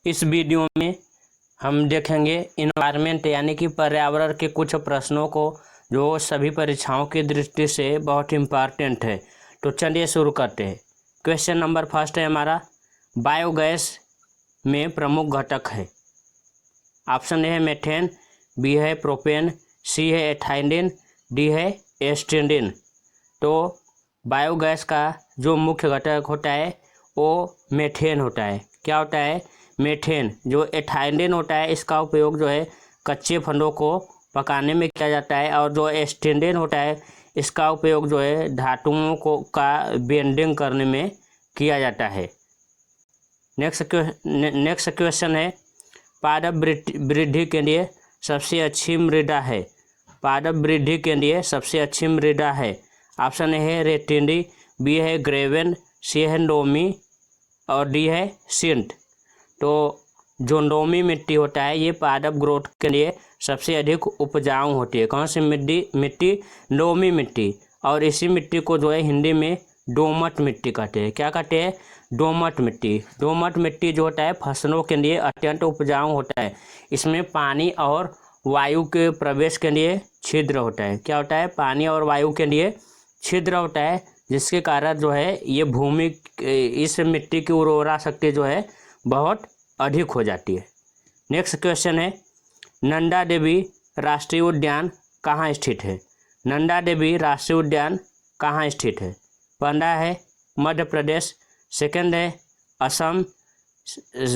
इस वीडियो में हम देखेंगे इन्वायरमेंट यानी कि पर्यावरण के कुछ प्रश्नों को जो सभी परीक्षाओं की दृष्टि से बहुत इम्पॉर्टेंट है। तो चलिए शुरू करते हैं। क्वेश्चन नंबर फर्स्ट है हमारा, बायोगैस में प्रमुख घटक है। ऑप्शन ए है मेथेन, बी है प्रोपेन, सी है एथाइलिन, डी है एस्ट्रिडिन। तो बायोगैस का जो मुख्य घटक होता है वो मेथेन होता है। क्या होता है? मेथेन। जो एथाइलिन होता है इसका उपयोग जो है कच्चे फलों को पकाने में किया जाता है, और जो एस्ट्रिडिन होता है इसका उपयोग जो है धातुओं को का बेंडिंग करने में किया जाता है। नेक्स्ट क्वेश्चन है, पादप वृद्धि के लिए सबसे अच्छी मृदा है। पादप वृद्धि के लिए सबसे अच्छी मृदा है। ऑप्शन ए है रेतिली, बी है ग्रेवन, सी है लोमी और डी है सिंट। तो जो लोमी मिट्टी होता है ये पादप ग्रोथ के लिए सबसे अधिक उपजाऊ होती है। कौन सी मिट्टी? लोमी मिट्टी। और इसी मिट्टी को जो है हिंदी में दोमट मिट्टी कहते हैं। क्या कहते हैं? दोमट मिट्टी। दोमट मिट्टी जो होता है फसलों के लिए अत्यंत उपजाऊ होता है। इसमें पानी और वायु के प्रवेश के लिए छिद्र होता है। क्या होता है? पानी और वायु के लिए छिद्र होता है, जिसके कारण जो है ये भूमि, इस मिट्टी की उर्वरा शक्ति जो है बहुत अधिक हो जाती है। नेक्स्ट क्वेश्चन है, नंदा देवी राष्ट्रीय उद्यान कहाँ स्थित है? नंदा देवी राष्ट्रीय उद्यान कहाँ स्थित है? पहला है मध्य प्रदेश, सेकंड है असम,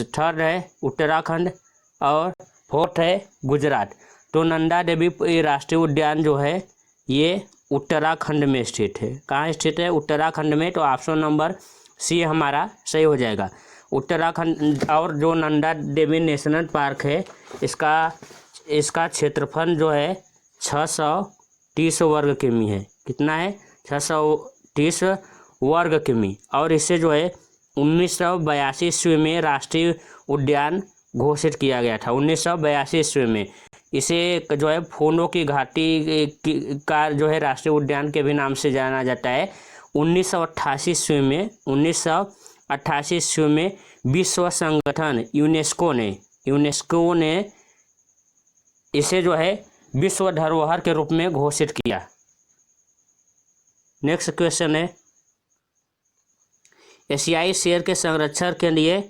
थर्ड है उत्तराखंड और फोर्थ है गुजरात। तो नंदा देवी राष्ट्रीय उद्यान जो है ये उत्तराखंड में स्थित है। कहाँ स्थित है? उत्तराखंड में। तो ऑप्शन नंबर सी हमारा सही हो जाएगा, उत्तराखंड। और जो नंदा देवी नेशनल पार्क है इसका क्षेत्रफल जो है 630 वर्ग किमी है। कितना है? 630 वर्ग किमी। और इसे जो है 1982 ईस्वी में राष्ट्रीय उद्यान घोषित किया गया था। 1982 ईस्वी में इसे जो है फूलों की घाटी का जो है राष्ट्रीय उद्यान के भी नाम से जाना जाता है। 1988 ईस्वी में विश्व संगठन यूनेस्को ने इसे जो है विश्व धरोहर के रूप में घोषित किया। नेक्स्ट क्वेश्चन है, एशियाई शेर के संरक्षण के लिए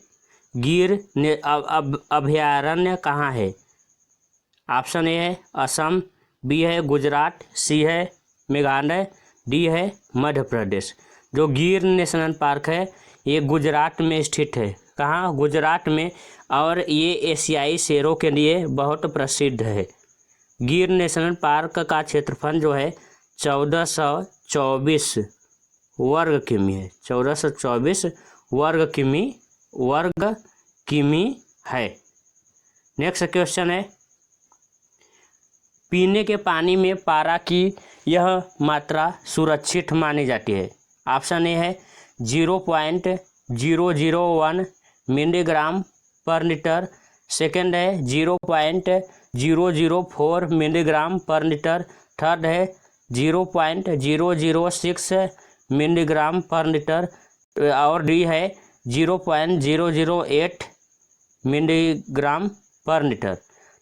गिर अभयारण्य कहाँ है? ऑप्शन ए है असम, बी है गुजरात, सी है मेघालय, डी है मध्य प्रदेश। जो गिर नेशनल पार्क है ये गुजरात में स्थित है। कहाँ? गुजरात में। और ये एशियाई शेरों के लिए बहुत प्रसिद्ध है। गिर नेशनल पार्क का क्षेत्रफल जो है 1424 वर्ग किमी है। 1424 वर्ग किमी है। नेक्स्ट क्वेश्चन है, पीने के पानी में पारा की यह मात्रा सुरक्षित मानी जाती है। ऑप्शन ए है 0.001 मिलीग्राम पर लीटर, सेकंड है 0.004 मिलीग्राम पर लीटर, थर्ड है 0.006 मिलीग्राम पर लीटर और डी है 0.008 मिलीग्राम पर लीटर।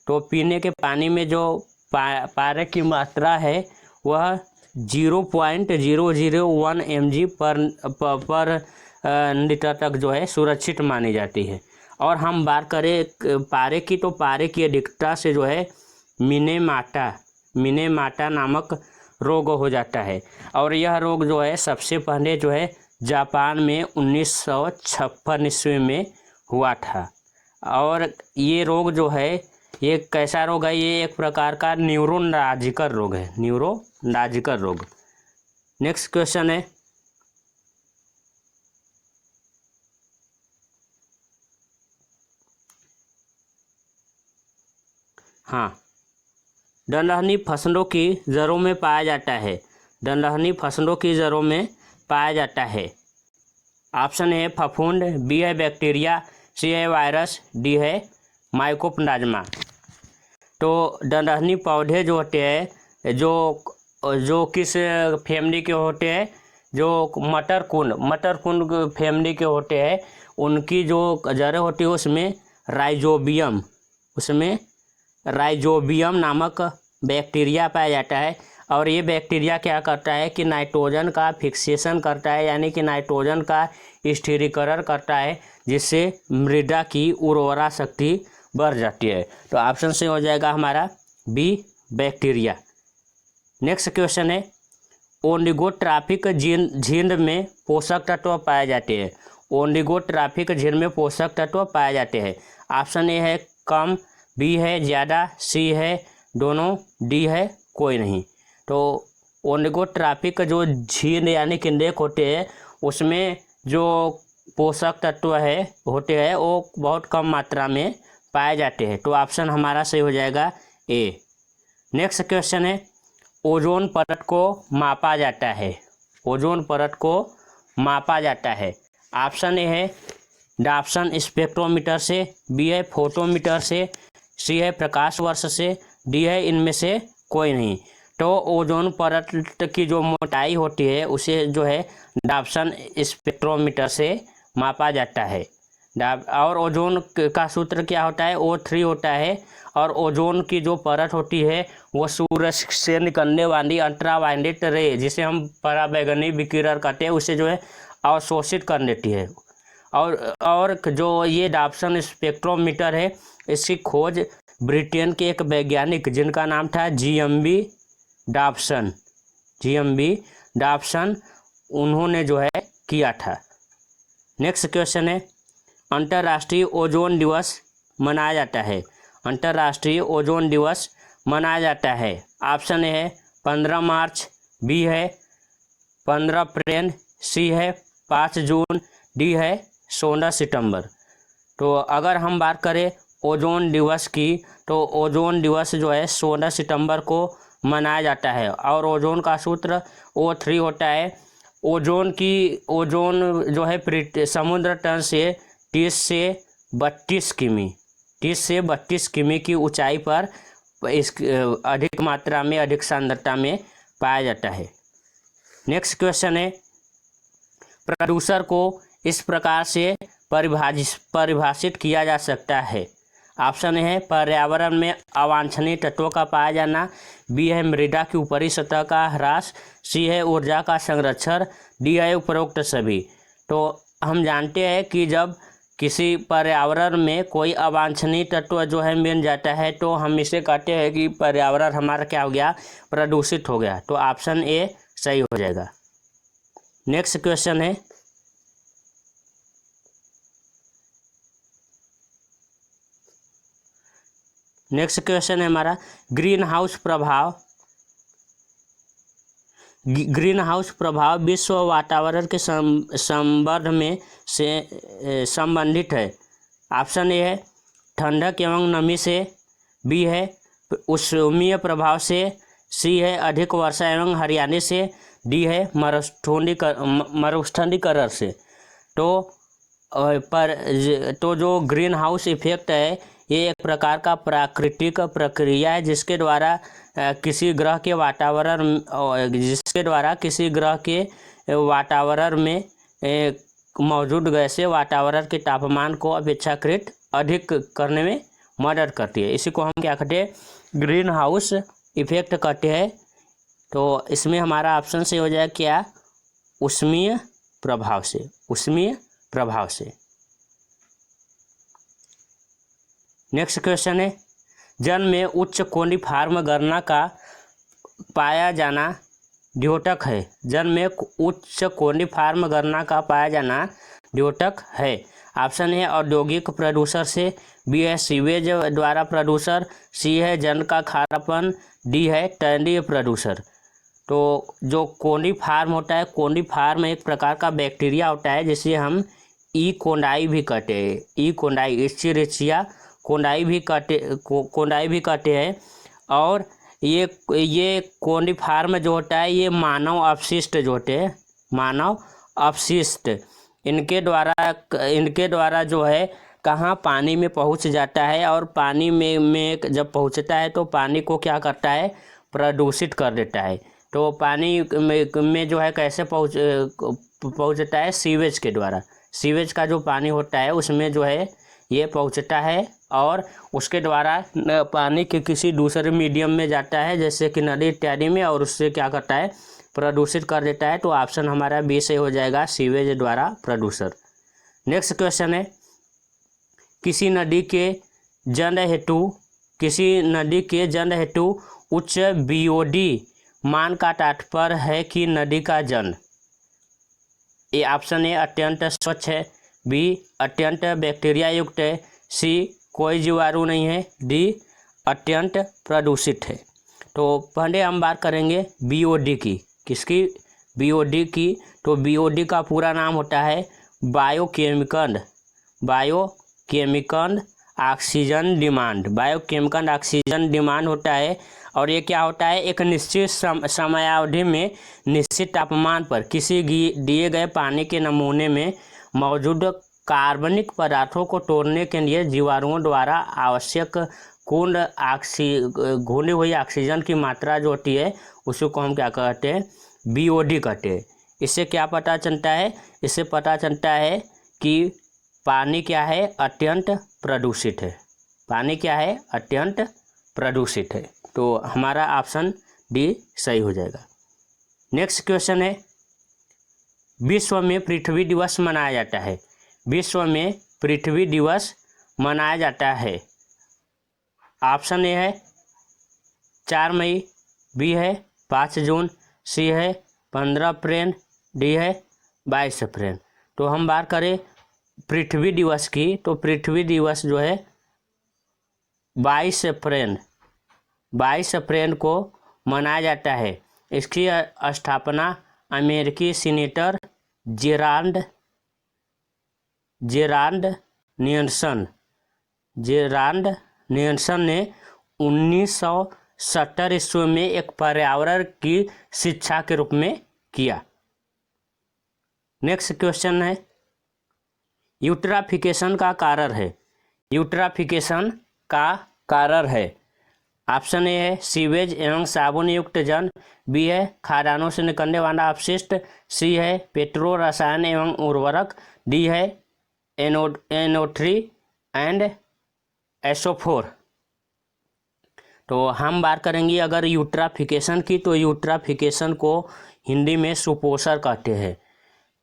तो पीने के पानी में जो पारे की मात्रा है वह 0.001 mg पर लीटर तक जो है सुरक्षित मानी जाती है। और हम बात करें पारे की, तो पारे की अधिकता से जो है मिनेमाटा नामक रोग हो जाता है। और यह रोग जो है सबसे पहले जो है जापान में 1956 ईस्वी में हुआ था। और ये रोग जो है ये कैसा रोग है? ये एक प्रकार का न्यूरोलॉजिकल रोग है, न्यूरोलॉजिकल रोग। नेक्स्ट क्वेश्चन है, हाँ, दलहनी फसलों की जड़ों में पाया जाता है। दलहनी फसलों की जड़ों में पाया जाता है। ऑप्शन ए फफूंद, बी है बैक्टीरिया, सी है वायरस, डी है माइकोप्लाज्मा। तो दलहनी पौधे जो होते हैं जो किस फैमिली के होते हैं? जो मटर कुंड फैमिली के होते हैं। उनकी जो जड़ें होती है उसमें राइजोबियम, उसमें राइजोबियम नामक बैक्टीरिया पाया जाता है। और ये बैक्टीरिया क्या करता है कि नाइट्रोजन का फिक्सेशन करता है, यानी कि नाइट्रोजन का स्थिरीकरण करता है, जिससे मृदा की उर्वरा शक्ति बढ़ जाती है। तो ऑप्शन से हो जाएगा हमारा बी, बैक्टीरिया। नेक्स्ट क्वेश्चन है, ओलिगोट्रॉपिक झिंड में पोषक तत्व पाए जाते हैं। ओलिगोट्रॉपिक झिंड में पोषक तत्व पाए जाते हैं। ऑप्शन ए है कम, बी है ज़्यादा, सी है दोनों, डी है कोई नहीं। तो ओलिगोट्रॉपिक जो झिंड यानी कि नेक होते हैं, उसमें जो पोषक तत्व है होते हैं वो बहुत कम मात्रा में पाए जाते हैं। तो ऑप्शन हमारा सही हो जाएगा ए। नेक्स्ट क्वेश्चन है, ओजोन परत को मापा जाता है। ओजोन परत को मापा जाता है। ऑप्शन ए है डाप्सन स्पेक्ट्रोमीटर से, बी है फोटोमीटर से, सी है प्रकाश वर्ष से, डी है इनमें से कोई नहीं। तो ओजोन परत की जो मोटाई होती है उसे जो है डाप्सन स्पेक्ट्रोमीटर से मापा जाता है। और ओजोन का सूत्र क्या होता है, O3 होता है। और ओजोन की जो परत होती है वो सूरज से निकलने वाली अल्ट्रावायलेट रे, जिसे हम पराबैंगनी विकिरण कहते हैं, उसे जो है अवशोषित कर लेती है। और जो ये डाप्सन स्पेक्ट्रोमीटर है, इसकी खोज ब्रिटेन के एक वैज्ञानिक जिनका नाम था GMB डाप्सन, उन्होंने जो है किया था। नेक्स्ट क्वेश्चन है, अंतर्राष्ट्रीय ओजोन दिवस मनाया जाता है। अंतर्राष्ट्रीय ओजोन दिवस मनाया जाता है। ऑप्शन ए है 15 मार्च, बी है 15 अप्रैल, सी है 5 जून, डी है 16 सितंबर। तो अगर हम बात करें ओजोन दिवस की, तो ओजोन दिवस जो है 16 सितंबर को मनाया जाता है। और ओजोन का सूत्र O3 होता है। ओजोन जो है समुद्र तल से 30 से 32 किमी की ऊंचाई पर इस अधिक मात्रा में, अधिक सांद्रता में पाया जाता है। नेक्स्ट क्वेश्चन है, प्रदूषण को इस प्रकार से परिभाषित किया जा सकता है। ऑप्शन है पर्यावरण में अवांछनीय तत्वों का पाया जाना, बी है मृदा की ऊपरी सतह का ह्रास, सी है ऊर्जा का संरक्षण, डी है उपरोक्त सभी। तो हम जानते हैं कि जब किसी पर्यावरण में कोई अवांछनीय तत्व जो है मिल जाता है, तो हम इसे कहते हैं कि पर्यावरण हमारा क्या हो गया, प्रदूषित हो गया। तो ऑप्शन ए सही हो जाएगा। नेक्स्ट क्वेश्चन है, हमारा ग्रीन हाउस प्रभाव विश्व वातावरण के संबंध में से संबंधित है। ऑप्शन ए है ठंडक एवं नमी से, बी है उष्मीय प्रभाव से, सी है अधिक वर्षा एवं हरियाली से, डी है मरुस्थलीकरण से। तो जो ग्रीन हाउस इफेक्ट है, ये एक प्रकार का प्राकृतिक प्रक्रिया है जिसके द्वारा किसी ग्रह के वातावरण में मौजूद गैसें वातावरण के तापमान को अपेक्षाकृत अधिक करने में मदद करती है। इसी को हम क्या कहते हैं, ग्रीन हाउस इफेक्ट कहते हैं। तो इसमें हमारा ऑप्शन से हो जाए क्या, उष्मीय प्रभाव से। नेक्स्ट क्वेश्चन है, जल में उच्च कोनिफॉर्म गणना का पाया जाना द्योतक है। जल में उच्च कोनिफॉर्म गणना का पाया जाना द्योतक है। ऑप्शन है औद्योगिक प्रदूषण से, बी है सीवेज द्वारा प्रदूषण, सी है जल का खारापन, डी है तैलीय प्रदूषण। तो जो कोनिफॉर्म होता है, कोनिफॉर्म एक प्रकार का बैक्टीरिया होता है जिसे हम ई कोंडाई भी कहते हैं। ई कोंडाई, इस्चीरिचिया कोंडाई भी कहते हैं। और ये कोनिफॉर्म जो होता है, ये मानव अपशिष्ट जो होते हैं, मानव अपशिष्ट, इनके द्वारा जो है कहाँ पानी में पहुंच जाता है। और पानी में जब पहुंचता है तो पानी को क्या करता है, प्रदूषित कर देता है। तो पानी में जो है कैसे पहुंचता है, सीवेज के द्वारा। सीवेज का जो पानी होता है उसमें जो है ये पहुंचता है और उसके द्वारा पानी के किसी दूसरे मीडियम में जाता है, जैसे कि नदी इत्यादि में, और उससे क्या करता है, प्रदूषित कर देता है। तो ऑप्शन हमारा बी सही हो जाएगा, सीवेज द्वारा प्रदूषण। नेक्स्ट क्वेश्चन है, किसी नदी के जन हेतु उच्च बीओडी मान का तात्पर्य है कि नदी का जन। ए ऑप्शन ए अत्यंत स्वच्छ है, बी अत्यंत बैक्टीरिया युक्त है, सी कोई जीवाणु नहीं है, डी अत्यंत प्रदूषित है। तो पहले हम बात करेंगे बीओडी की। किसकी? बीओडी की। तो बीओडी का पूरा नाम होता है biochemical oxygen demand. Biochemical oxygen demand होता है, और ये क्या होता है, एक निश्चित समयावधि में निश्चित तापमान पर किसी दिए गए पानी के नमूने में मौजूद कार्बनिक पदार्थों को तोड़ने के लिए जीवाणुओं द्वारा आवश्यक कुल घुली हुई ऑक्सीजन की मात्रा जो होती है उसी को हम क्या कहते हैं, बीओडी कहते हैं। इससे क्या पता चलता है? इससे पता चलता है कि पानी क्या है, अत्यंत प्रदूषित है। पानी क्या है, अत्यंत प्रदूषित है। तो हमारा ऑप्शन डी सही हो जाएगा। नेक्स्ट क्वेश्चन है, विश्व में पृथ्वी दिवस मनाया जाता है। विश्व में पृथ्वी दिवस मनाया जाता है। ऑप्शन ए है 4 मई, बी है 5 जून, सी है 15 अप्रैल, डी है 22 अप्रैल। तो हम बात करें पृथ्वी दिवस की, तो पृथ्वी दिवस जो है 22 अप्रैल को मनाया जाता है। इसकी स्थापना अमेरिकी सीनेटर जेराल्ड नियल्सन ने 1970 ईस्वी में एक पर्यावरण की शिक्षा के रूप में किया। नेक्स्ट क्वेश्चन है, यूट्राफिकेशन का कारण है। यूट्राफिकेशन का कारण है। ऑप्शन ए है सीवेज एवं साबुन युक्त जल, बी है खादानों से निकलने वाला अपशिष्ट, सी है पेट्रो रसायन एवं उर्वरक, डी है NO3 एंड SO4। तो हम बात करेंगे अगर यूट्राफिकेशन की, तो यूट्राफिकेशन को हिंदी में सुपोषण कहते हैं।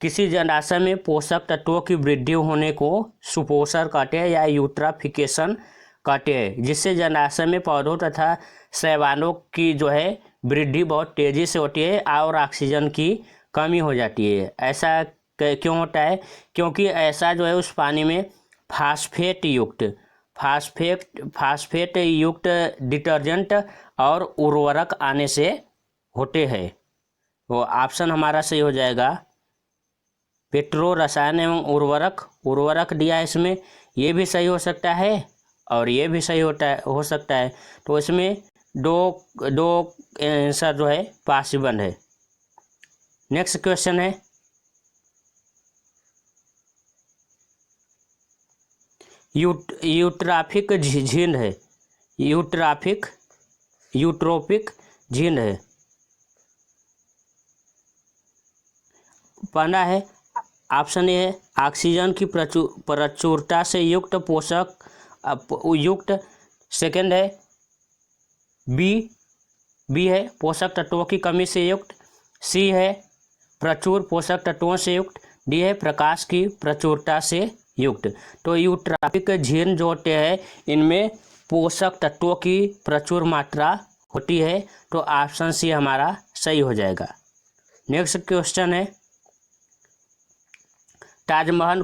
किसी जलाशय में पोषक तत्वों की वृद्धि होने को सुपोषण कहते हैं या यूट्राफिकेशन कहते हैं, जिससे जलाशय में पौधों तथा शैवालों की जो है वृद्धि बहुत तेज़ी से होती है और ऑक्सीजन की कमी हो जाती है। ऐसा क्यों होता है? क्योंकि ऐसा जो है उस पानी में फास्फेट युक्त डिटर्जेंट और उर्वरक आने से होते हैं। तो ऑप्शन हमारा सही हो जाएगा पेट्रो रसायन एवं उर्वरक दिया है इसमें, ये भी सही हो सकता है और ये भी सही हो सकता है। तो इसमें दो आंसर जो है पॉसिबल है। नेक्स्ट क्वेश्चन है, यूट्रोपिक झील है। यूट्रोपिक झील है। पहला है ऑप्शन ए है ऑक्सीजन की प्रचुरता से युक्त पोषक युक्त, सेकंड है बी है पोषक तत्वों की कमी से युक्त, सी है प्रचुर पोषक तत्वों से युक्त, डी है प्रकाश की प्रचुरता से युक्त। तो यूट्रोपिक झील जो होते हैं इनमें पोषक तत्वों की प्रचुर मात्रा होती है। तो ऑप्शन सी हमारा सही हो जाएगा। नेक्स्ट क्वेश्चन है, ताजमहल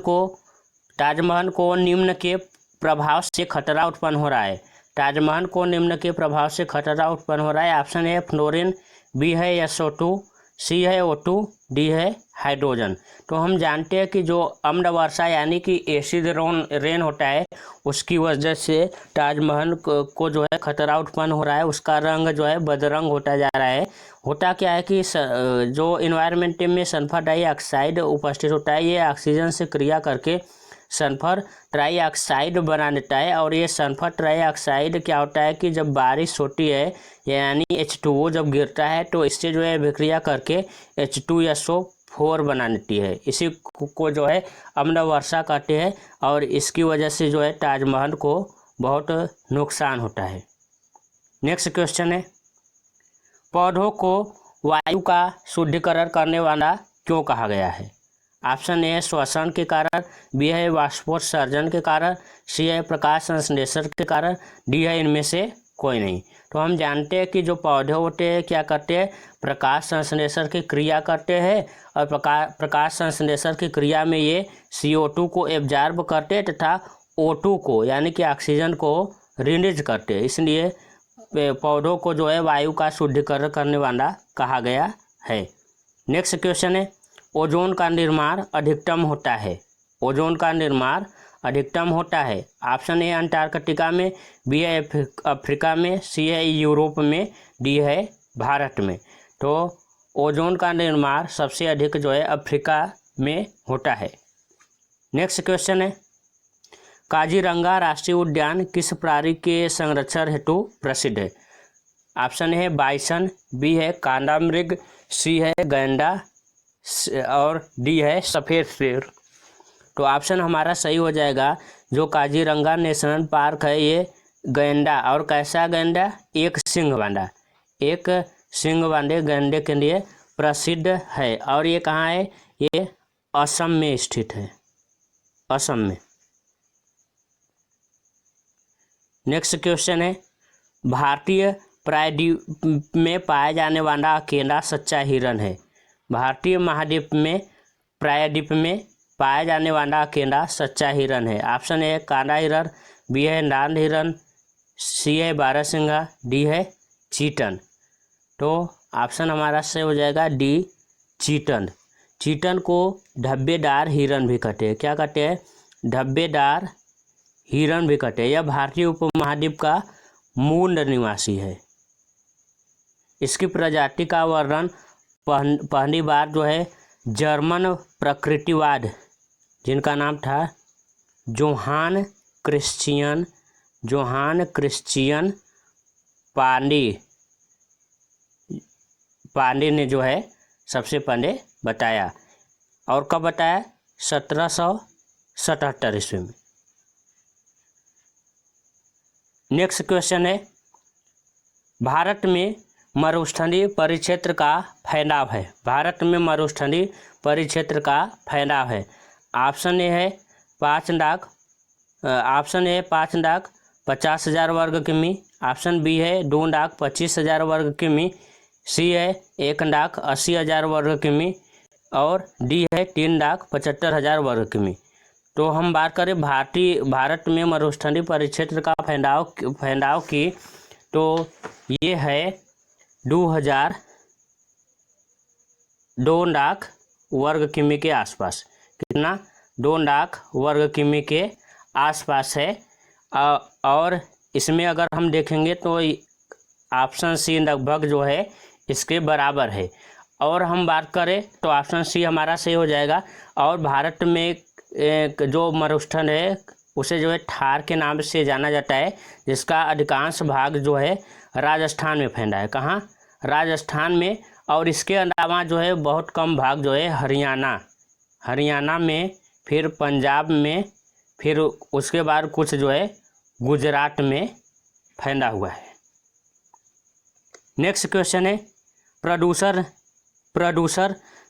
को निम्न के प्रभाव से खतरा उत्पन्न हो रहा है। ताजमहल को निम्न के प्रभाव से खतरा उत्पन्न हो रहा है। ऑप्शन ए फ्लोरीन, बी है SO2, सी है O2, डी है हाइड्रोजन। तो हम जानते हैं कि जो अम्ल वर्षा यानी कि एसिड रेन होता है उसकी वजह से ताजमहल को जो है खतरा उत्पन्न हो रहा है। उसका रंग जो है बदरंग होता जा रहा है। होता क्या है कि जो इन्वायरमेंट में सल्फर डाइऑक्साइड उपस्थित होता है, ये ऑक्सीजन से क्रिया करके सल्फर ट्राइऑक्साइड बना देता है। और ये सल्फर ट्राइऑक्साइड क्या होता है कि जब बारिश होती है यानी H2O जब गिरता है तो इससे जो है विक्रिया करके H2SO फोर बनाती है। इसी को जो है अम्ल वर्षा कहते हैं और इसकी वजह से जो है ताजमहल को बहुत नुकसान होता है। नेक्स्ट क्वेश्चन है, पौधों को वायु का शुद्धिकरण करने वाला क्यों कहा गया है? ऑप्शन ए है श्वसन के कारण, बी है वाष्पोत्सर्जन के कारण, सी है प्रकाश संश्लेषण के कारण, डी है इनमें से कोई नहीं। तो हम जानते हैं कि जो पौधे होते हैं क्या करते हैं, प्रकाश संश्लेषण की क्रिया करते हैं और प्रकाश संश्लेषण की क्रिया में ये CO2 को एब्जॉर्ब करते हैं तथा O2 को यानी कि ऑक्सीजन को रिलीज करते हैं। इसलिए पौधों को जो है वायु का शुद्धिकरण करने वाला कहा गया है। नेक्स्ट क्वेश्चन है, ओजोन का निर्माण अधिकतम होता है। ओजोन का निर्माण अधिकतम होता है। ऑप्शन ए अंटार्कटिका में, बी है अफ्रीका में, सी है यूरोप में, डी है भारत में। तो ओजोन का निर्माण सबसे अधिक जो है अफ्रीका में होता है। नेक्स्ट क्वेश्चन है, काजीरंगा राष्ट्रीय उद्यान किस प्राणी के संरक्षण हेतु प्रसिद्ध है? ऑप्शन है बाइसन, बी है कांडामृग, सी है गैंडा और डी है सफ़ेद शेर। तो ऑप्शन हमारा सही हो जाएगा। जो काजीरंगा नेशनल पार्क है ये गैंडा, और कैसा गैंडा, एक सींग वाले गैंडे के लिए प्रसिद्ध है। और ये कहाँ है, ये असम में स्थित है, असम में। नेक्स्ट क्वेश्चन है, भारतीय प्रायद्वीप में पाया जाने वाला अकेला सच्चा हिरण है। भारतीय महाद्वीप में प्रायद्वीप में पाया जाने वाला अकेला सच्चा हिरण है। ऑप्शन ए काला हिरण, बी है लाल हिरण, सी है बारहसिंगा, डी है चीतन। तो ऑप्शन हमारा सही हो जाएगा डी चीतन। चीतन को धब्बेदार हिरण भी कहते हैं। क्या कहते हैं, धब्बेदार हिरण भी कहते हैं। यह भारतीय उपमहाद्वीप का मूल निवासी है। इसकी प्रजाति का वर्णन पहली बार जो है जर्मन प्रकृतिवाद, जिनका नाम था जोहान क्रिश्चियन पांडे ने जो है सबसे पहले बताया। और कब बताया, 1777 ईस्वी में। नेक्स्ट क्वेश्चन है, भारत में मरुस्थलीय परिक्षेत्र का फैलाव है। भारत में मरुस्थलीय परिक्षेत्र का फैलाव है। ऑप्शन ए है 5,50,000 वर्ग किमी, ऑप्शन बी है 2,25,000 वर्ग किमी, सी है 1,80,000 वर्ग किमी और डी है 3,75,000 वर्ग किमी। तो हम बात करें भारत में मरुस्थलीय परिक्षेत्र का फैलाव की, तो ये है 2 लाख वर्ग किमी के आसपास। कितना, 2 लाख वर्ग किमी के आसपास है। और इसमें अगर हम देखेंगे तो ऑप्शन सी लगभग जो है इसके बराबर है। और हम बात करें तो ऑप्शन सी हमारा सही हो जाएगा। और भारत में एक जो मरुस्थल है उसे जो है थार के नाम से जाना जाता है, जिसका अधिकांश भाग जो है राजस्थान में फैला है। कहाँ, राजस्थान में। और इसके अलावा जो है बहुत कम भाग जो है हरियाणा में, फिर पंजाब में, फिर उसके बाद कुछ जो है गुजरात में फैला हुआ है। नेक्स्ट क्वेश्चन है, प्रदूषण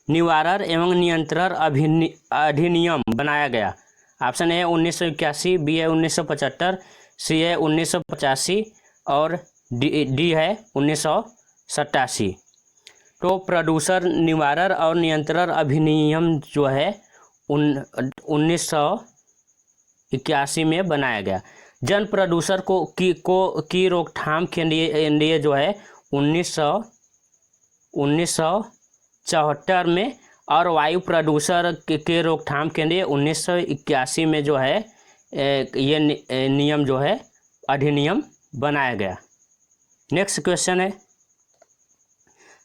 निवारण एवं नियंत्रण अधिनियम बनाया गया। ऑप्शन ए 1981, बी है 1975, सी है 1985 और डी है 1987। तो प्रदूषण निवारण और नियंत्रण अधिनियम जो है 1981 में बनाया गया। जन प्रदूषण की रोकथाम के लिए जो है 1974 में, और वायु प्रदूषण के रोकथाम के लिए 1981 में जो है ये नियम जो है अधिनियम बनाया गया। नेक्स्ट क्वेश्चन है,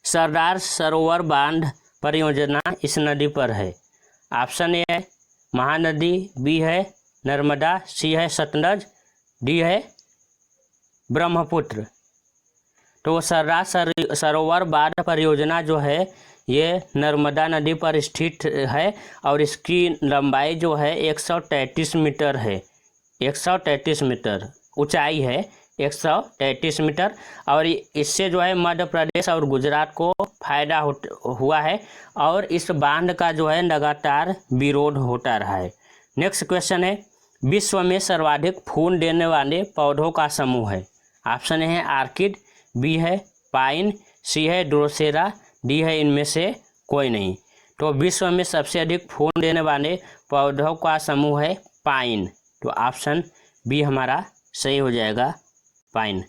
सरदार सरोवर बांध परियोजना इस नदी पर है। ऑप्शन ए है महानदी, बी है नर्मदा, सी है सतलज, डी है ब्रह्मपुत्र। तो सरदार सरोवर बांध परियोजना जो है ये नर्मदा नदी पर स्थित है और इसकी लंबाई जो है 133 मीटर है। 133 मीटर ऊंचाई है, 133 मीटर। और इससे जो है मध्य प्रदेश और गुजरात को फायदा हुआ है और इस बांध का जो है लगातार विरोध होता रहा है। नेक्स्ट क्वेश्चन है, विश्व में सर्वाधिक फूल देने वाले पौधों का समूह है। ऑप्शन है आर्किड, बी है पाइन, सी है ड्रोसेरा, डी है इनमें से कोई नहीं। तो विश्व में सबसे अधिक फूल देने वाले पौधों का समूह है पाइन। तो ऑप्शन बी हमारा सही हो जाएगा, पाइन।